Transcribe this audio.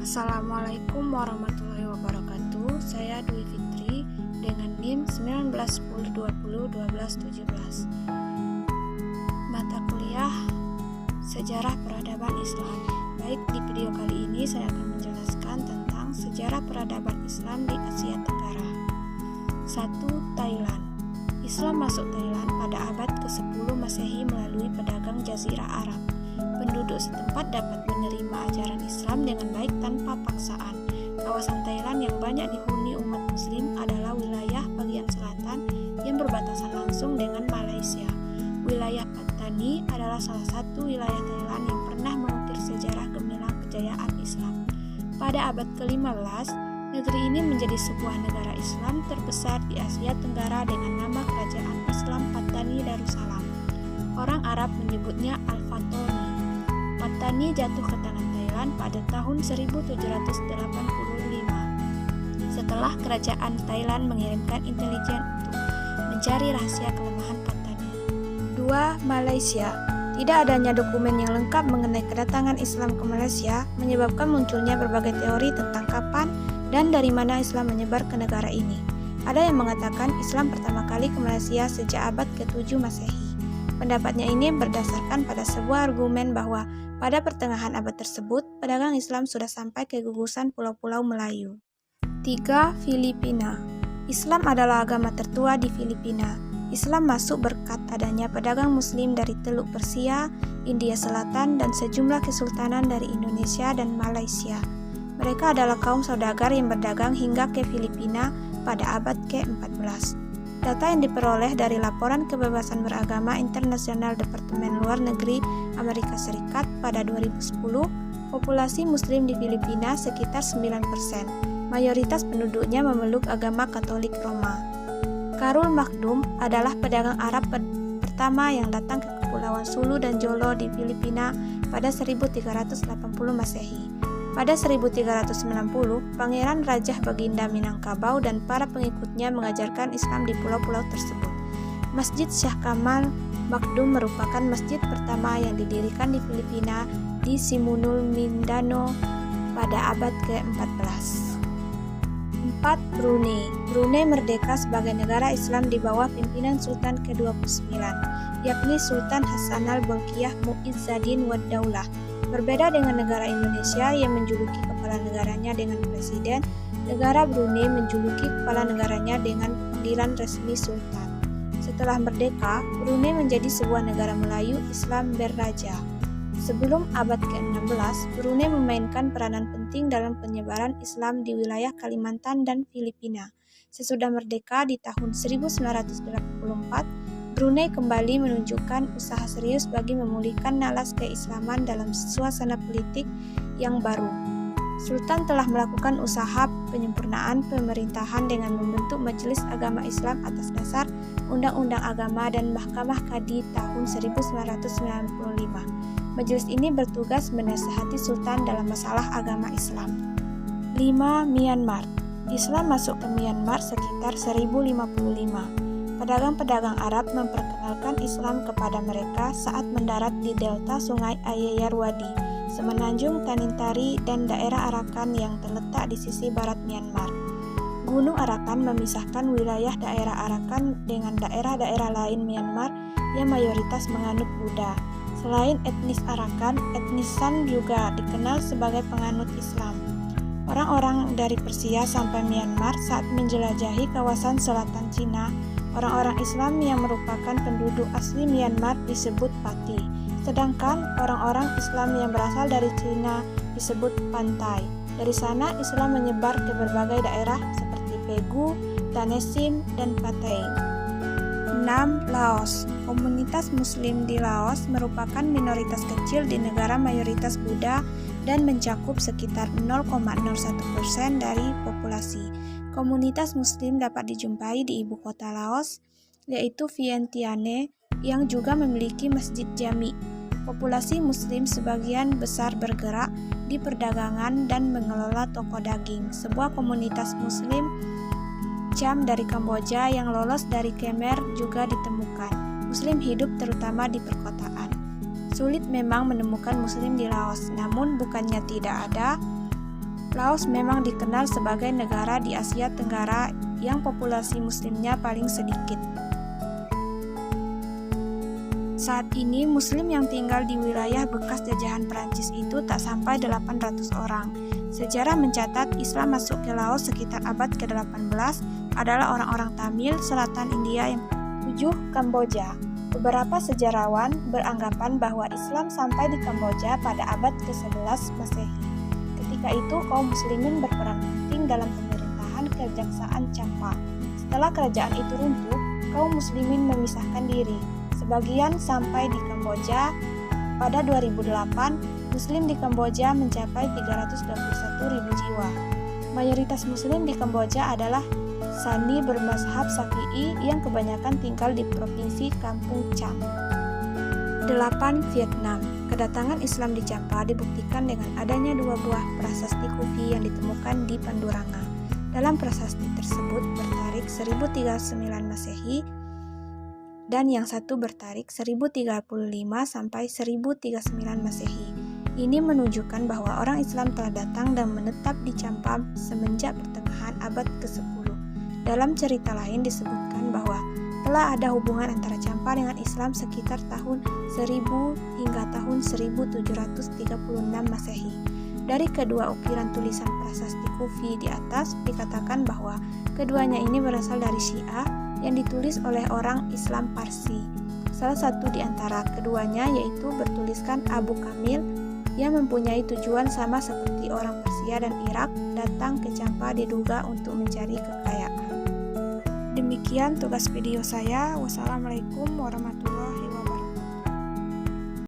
Assalamualaikum warahmatullahi wabarakatuh. Saya Dwi Fitri dengan NIM 1910201217. Mata kuliah Sejarah Peradaban Islam. Baik, di video kali ini saya akan menjelaskan tentang sejarah peradaban Islam di Asia Tenggara. 1. Thailand. Islam masuk Thailand pada abad ke-10 Masehi melalui pedagang Jazirah Arab. Penduduk setempat dapat menerima ajaran Islam dengan baik tanpa paksaan. Kawasan Thailand yang banyak dihuni umat Muslim adalah wilayah bagian selatan yang berbatasan langsung dengan Malaysia. Wilayah Pattani adalah salah satu wilayah Thailand yang pernah mengukir sejarah gemilang kejayaan Islam. Pada abad ke-15, negeri ini menjadi sebuah negara Islam terbesar di Asia Tenggara dengan nama Kerajaan Islam Pattani Darussalam. Orang Arab menyebutnya Al-Fatani. Pattani jatuh ke tangan Thailand pada tahun 1785 setelah kerajaan Thailand mengirimkan intelijen untuk mencari rahasia kelemahan Pattani. 2. Malaysia. Tidak adanya dokumen yang lengkap mengenai kedatangan Islam ke Malaysia menyebabkan munculnya berbagai teori tentang kapan dan dari mana Islam menyebar ke negara ini. Ada yang mengatakan Islam pertama kali ke Malaysia sejak abad ke-7 Masehi. Pendapatnya ini berdasarkan pada sebuah argumen bahwa pada pertengahan abad tersebut, pedagang Islam sudah sampai ke gugusan pulau-pulau Melayu. 3. Filipina. Islam adalah agama tertua di Filipina. Islam masuk berkat adanya pedagang Muslim dari Teluk Persia, India Selatan, dan sejumlah kesultanan dari Indonesia dan Malaysia. Mereka adalah kaum saudagar yang berdagang hingga ke Filipina pada abad ke-14. Data yang diperoleh dari Laporan Kebebasan Beragama Internasional Departemen Luar Negeri Amerika Serikat pada 2010, populasi Muslim di Filipina sekitar 9%. Mayoritas penduduknya memeluk agama Katolik Roma. Karul Makdum adalah pedagang Arab pertama yang datang ke Kepulauan Sulu dan Jolo di Filipina pada 1380 Masehi. Pada 1390, Pangeran Rajah Baginda Minangkabau dan para pengikutnya mengajarkan Islam di pulau-pulau tersebut. Masjid Syah Kamal Makdum merupakan masjid pertama yang didirikan di Filipina di Simunul, Mindanao pada abad ke-14. 4. Brunei. Brunei merdeka sebagai negara Islam di bawah pimpinan Sultan ke-29, yakni Sultan Hassanal Bolkiah Mu'izzuddin wad Daulah. Berbeda dengan negara Indonesia yang menjuluki kepala negaranya dengan presiden, negara Brunei menjuluki kepala negaranya dengan panggilan resmi Sultan. Setelah merdeka, Brunei menjadi sebuah negara Melayu Islam berraja. Sebelum abad ke-16, Brunei memainkan peranan penting dalam penyebaran Islam di wilayah Kalimantan dan Filipina. Sesudah merdeka di tahun 1984, Brunei kembali menunjukkan usaha serius bagi memulihkan nalas keislaman dalam suasana politik yang baru. Sultan telah melakukan usaha penyempurnaan pemerintahan dengan membentuk Majelis Agama Islam atas dasar Undang-Undang Agama dan Mahkamah Kadi tahun 1995. Majelis ini bertugas menasihati Sultan dalam masalah agama Islam. 5. Myanmar. Islam masuk ke Myanmar sekitar 1055. Pedagang-pedagang Arab memperkenalkan Islam kepada mereka saat mendarat di delta sungai Ayeyarwady, semenanjung Tanintari, dan daerah Arakan yang terletak di sisi barat Myanmar. Gunung Arakan memisahkan wilayah daerah Arakan dengan daerah-daerah lain Myanmar yang mayoritas menganut Buddha. Selain etnis Arakan, etnis San juga dikenal sebagai penganut Islam. Orang-orang dari Persia sampai Myanmar saat menjelajahi kawasan selatan Cina. Orang-orang Islam yang merupakan penduduk asli Myanmar disebut Pati, sedangkan orang-orang Islam yang berasal dari Cina disebut Pantai. Dari sana Islam menyebar ke berbagai daerah seperti Pegu, Tanesim, dan Pateng. 6. Laos. Komunitas Muslim di Laos merupakan minoritas kecil di negara mayoritas Buddha dan mencakup sekitar 0,01% dari populasi. Komunitas Muslim dapat dijumpai di ibu kota Laos, yaitu Vientiane, yang juga memiliki masjid jami. Populasi Muslim sebagian besar bergerak di perdagangan dan mengelola toko daging. Sebuah komunitas Muslim Cham dari Kamboja yang lolos dari Khmer juga ditemukan. Muslim hidup terutama di perkotaan. Sulit memang menemukan Muslim di Laos, namun bukannya tidak ada, Laos memang dikenal sebagai negara di Asia Tenggara yang populasi muslimnya paling sedikit. Saat ini Muslim yang tinggal di wilayah bekas jajahan Prancis itu tak sampai 800 orang. Sejarah mencatat Islam masuk ke Laos sekitar abad ke-18 adalah orang-orang Tamil selatan India yang 7. Kamboja. Beberapa sejarawan beranggapan bahwa Islam sampai di Kamboja pada abad ke-11 Masehi. Ketika itu kaum muslimin berperan penting dalam pemerintahan Kejaksaan Champa. Setelah kerajaan itu runtuh, kaum muslimin memisahkan diri. Sebagian sampai di Kamboja. Pada 2008, muslim di Kamboja mencapai 321.000 jiwa. Mayoritas muslim di Kamboja adalah Sani bermazhab Syafi'i yang kebanyakan tinggal di provinsi Kampung Cham. 8. Vietnam. Kedatangan Islam di Champa dibuktikan dengan adanya 2 buah prasasti kufi yang ditemukan di Panduranga. Dalam prasasti tersebut bertarik 1039 Masehi dan yang satu bertarik 1035 sampai 1039 Masehi. Ini menunjukkan bahwa orang Islam telah datang dan menetap di Champa semenjak pertengahan abad ke-10. Dalam cerita lain disebutkan bahwa telah ada hubungan antara Champa dengan Islam sekitar tahun 1000 hingga tahun 1736 Masehi. Dari kedua ukiran tulisan prasasti kufi di atas dikatakan bahwa keduanya ini berasal dari Syiah yang ditulis oleh orang Islam Parsi. Salah satu di antara keduanya yaitu bertuliskan Abu Kamil yang mempunyai tujuan sama seperti orang Persia dan Irak datang ke Champa diduga untuk mencari kekayaan. Demikian tugas video saya. Wassalamualaikum warahmatullahi wabarakatuh.